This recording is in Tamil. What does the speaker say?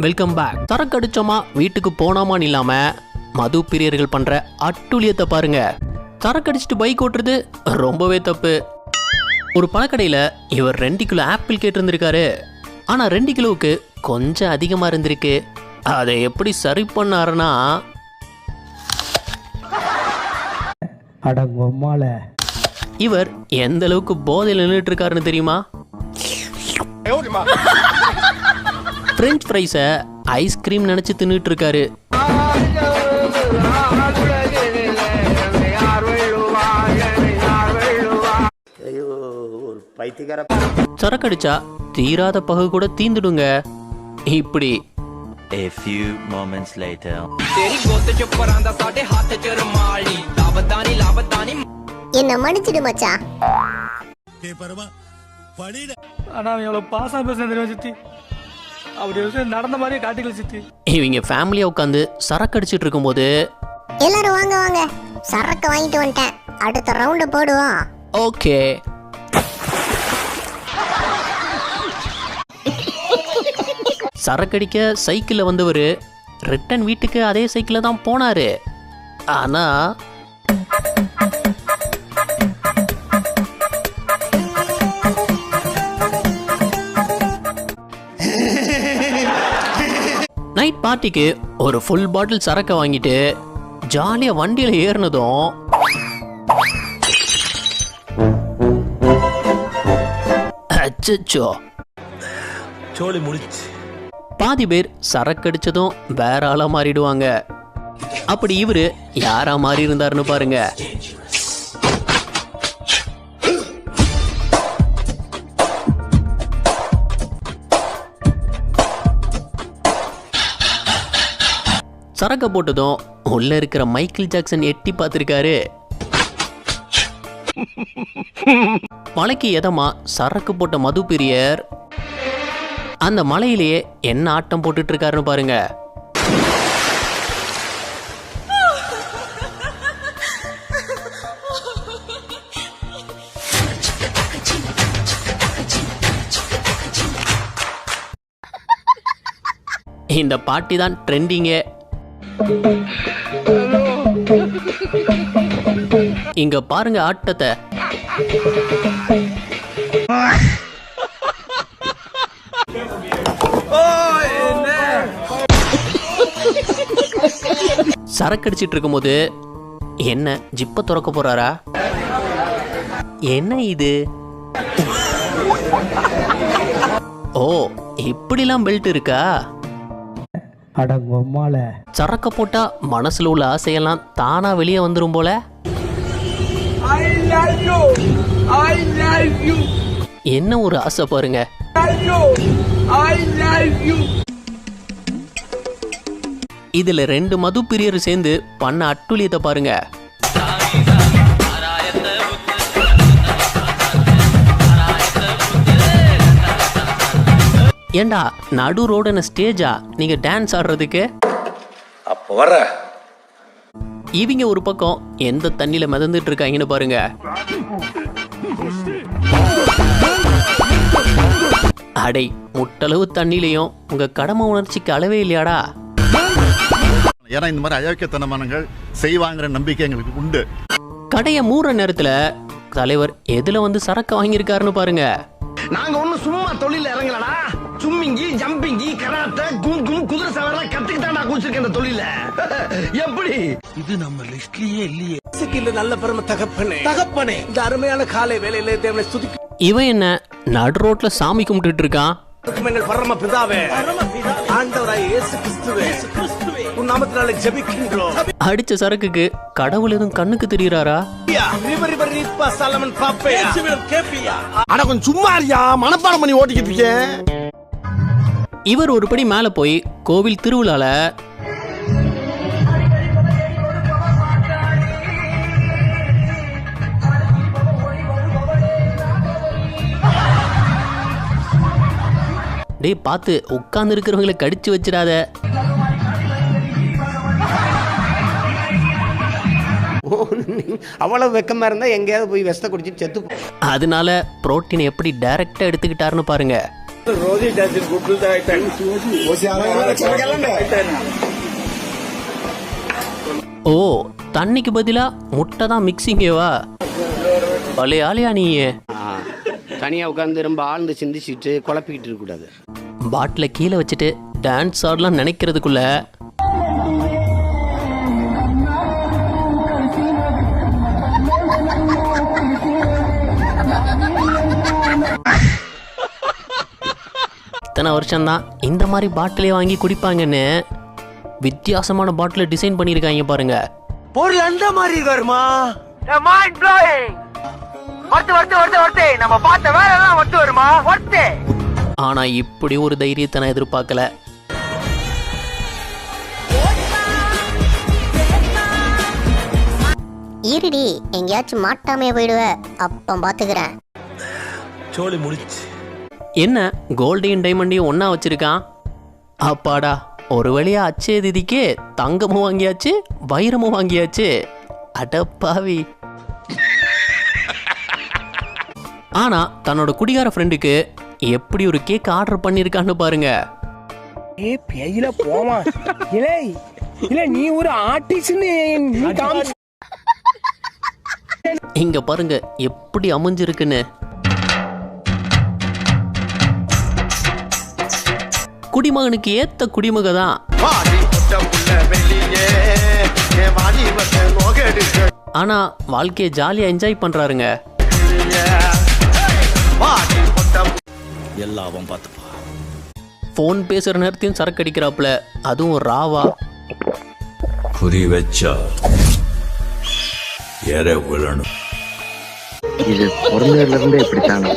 Welcome back. சரக்கு அடிச்சோமா வீட்டுக்கு போனோமான்னு இல்லாம மது பிரியர்கள் பண்ற அட்டுழியத்தை பாருங்க. சரக்கு அடிச்சுட்டு பைக் ஓட்டுறது ரொம்பவே தப்பு. ஒரு பழக்கடையில இவர் 2 கிலோ ஆப்பிள் கேட்டிருந்திருக்காரு. ஆனா 2 கிலோவுக்கு கொஞ்சம் அதிகமா இருந்திருக்கு. அதை எப்படி சரி பண்ணாருன்னா, இவர் எந்த அளவுக்கு போதையில் நின்றுட்டு இருக்காருன்னு தெரியுமா? பிரெஞ்ச் ஃப்ரைஸை ஐஸ்கிரீம் நினைச்சு தின்னுட்டு இருக்காரு. சரக்கடிச்சா தீராத பகு கூட தீந்துடுங்க. இப்படி A few moments later. என்ன மன்னிச்சிடு மச்சான். இவங்க ஃபேமிலியா உட்காந்து சரக்கு அடிச்சிட்டு இருக்கும்போது, எல்லாரும் வாங்க வாங்க, சரக்கு வாங்கிட்டு வந்துட்டேன், அடுத்த ரவுண்டு போடுவோம். ஓகே. சரக்கடிக்க சைக்கிளில் வந்தவர் ரிட்டன் வீட்டுக்கு அதே சைக்கிளில் தான் போனாரு. ஆனா நைட் பார்ட்டிக்கு ஒரு ஃபுல் பாட்டில் சரக்கை வாங்கிட்டு ஜாலியா வண்டியில ஏறினதும் அச்சச்சோ, சோலி முடிச்சு. பாதி பேர் சரக்கு அடிச்சதும் வேற ஆளா மாறிடுவாங்க. அப்படி இவரு யாரா மாறி இருந்தாருன்னு பாருங்க. சரக்க போட்டதும் உள்ள இருக்கிற மைக்கேல் ஜாக்சன் எட்டி பார்த்திருக்காரு. மலைக்கு எதமா சரக்கு போட்ட மது பிரியர் அந்த மலையிலேயே என்ன ஆட்டம் போட்டுட்டு இருக்காருன்னு பாருங்க. இந்த பாட்டி தான் ட்ரெண்டிங்கே. இங்க பாருங்க ஆட்டத்தை. சரக்கு அடிச்சிட்டு இருக்கும்போது என்ன ஜிப்ப துறக்க போறாரா? என்ன இது? ஓ, இப்படிலாம் பெல்ட் இருக்கா? சரக்க போட்டா மனசுல உள்ள ஆசையெல்லாம் தானா வெளியே வந்துரும் போல. என்ன ஒரு ஆசை பாருங்க. இதுல 2 மது பிரியர் சேர்ந்து பண்ண அட்டுழியத்தை பாருங்க. ஏண்டா நடு ரோடு ஸ்டேஜா நீங்க டான்ஸ் ஆடுறதுக்கு? அப்ப வர இவங்க ஒரு பக்கம் எந்த தண்ணியில மிதந்துட்டு இருக்காங்கன்னு பாருங்க. அடை, முட்டளவு தண்ணிலையும் உங்க கடமை உணர்ச்சிக்கு அளவே இல்லையாடா? ஏன்னா இந்த மாதிரி அயோக்கியத்தனமானங்கள் செய்வாங்கிற நம்பிக்கை எங்களுக்கு உண்டு. கடையை மூடுற நேரத்துல தலைவர் எதுல வந்து சரக்கு வாங்கியிருக்காருன்னு பாருங்க. நாங்க ஒண்ணு சும்மா தொழில இறங்கலடா. சும்மிங்கி, ஜம்பிங்கி, கராத்தே, குங்கும், குதிரை சவாரி கத்துக்கிட்டாடா குடிச்சிருக்க இந்த தொழில. எப்படி இது நம்ம லிஸ்ட்லயே இல்லையே. நல்ல பெருமை தகப்பனே இந்த அருமையான காலை வேலையில தேவனை ஸ்துதிக்க. இவன் என்ன நடு ரோட்ல சாமி கும்பிட்டு இருக்கான்? பரம பிதாவே, ஆண்டவராய் இயேசு கிறிஸ்துவே, உன் நாமத்தினால ஜெபிக்கின்றோம். அடிச்ச சரக்குக்கு கடவுள் எதுவும் கண்ணுக்கு தெரியுறாரா? சும்மாரியா மனப்பாடம் பண்ணி ஓட்டிக்கிட்டு. இவர் ஒரு படி மேல போய் கோவில் திருவிழால டேய் பார்த்து உட்கார்ந்து இருக்கிறவங்களை கடிச்சு வச்சிடாத. அவ்வளவு வெக்கமா இருந்தா எங்கேயாவது போய் விஷத்தை குடிச்சிட்டு செத்து. அதனால புரோட்டீன் எப்படி டைரக்டா எடுத்துக்கிட்டாருன்னு பாருங்க. ஓ, தண்ணிக்கு பதிலா முட்டை தான் மிக்சிங்கேவா? பழைய ஆளியா நீ? தனியாக உட்காந்து ரொம்ப ஆழ்ந்து சிந்திச்சுட்டு குழப்பிக்கிட்டு இருக்கக்கூடாது. பாட்டில கீழே வச்சுட்டு டான்ஸ் ஆடலாம் நினைக்கிறதுக்குள்ள இத்தனை வருஷம்தான் இந்த மாதிரி பாட்டிலே வாங்கி குடிப்பாங்கன்னு வித்தியாசமான பாட்டில டிசைன் பண்ணியிருக்காங்க பாருங்க. பொருள் அந்த மாதிரி இருக்காருமா. ஆனா இப்படி ஒரு தைரியத்தை நான் எதிர்பார்க்கல. இருடி, எங்கேயாச்சும் மாட்டாமே போயிடுவ, அப்பம் பாத்துக்கிறேன். சோழி முடிச்சு. என்ன கோல்டையும் டைமண்டையும் ஒண்ணா வச்சிருக்கான்? அப்பாடா, ஒரு வழியா அச்சய திதிக்கே தங்கமும் வாங்கியாச்சு, வைரமும் வாங்கியாச்சு. அடப்பாவி. ஆனா தன்னோட குடிகார ஃப்ரெண்டுக்கு எப்படி ஒரு கேக் ஆர்டர் பண்ணிருக்கான்னு பாருங்க. பேயில போமா இல்ல நீ ஒரு ஆர்டிஸ்ட்னு இங்க பாருங்க எப்படி அமைஞ்சிருக்குன்னு. குடிமகனுக்கு ஏத்த குடிமக தான். ஆனா வாழ்க்கையை ஜாலியா என்ஜாய் பண்றாருங்க. எல்லாவும் பார்த்துப்பா. போன் பேசுற நேரத்தையும் சரக்கு அடிக்கிறாப்புல, அதுவும் ராவா. குறி வச்சா எற விழணும். இது பிறந்ததுல இருந்து இப்படித்தானே.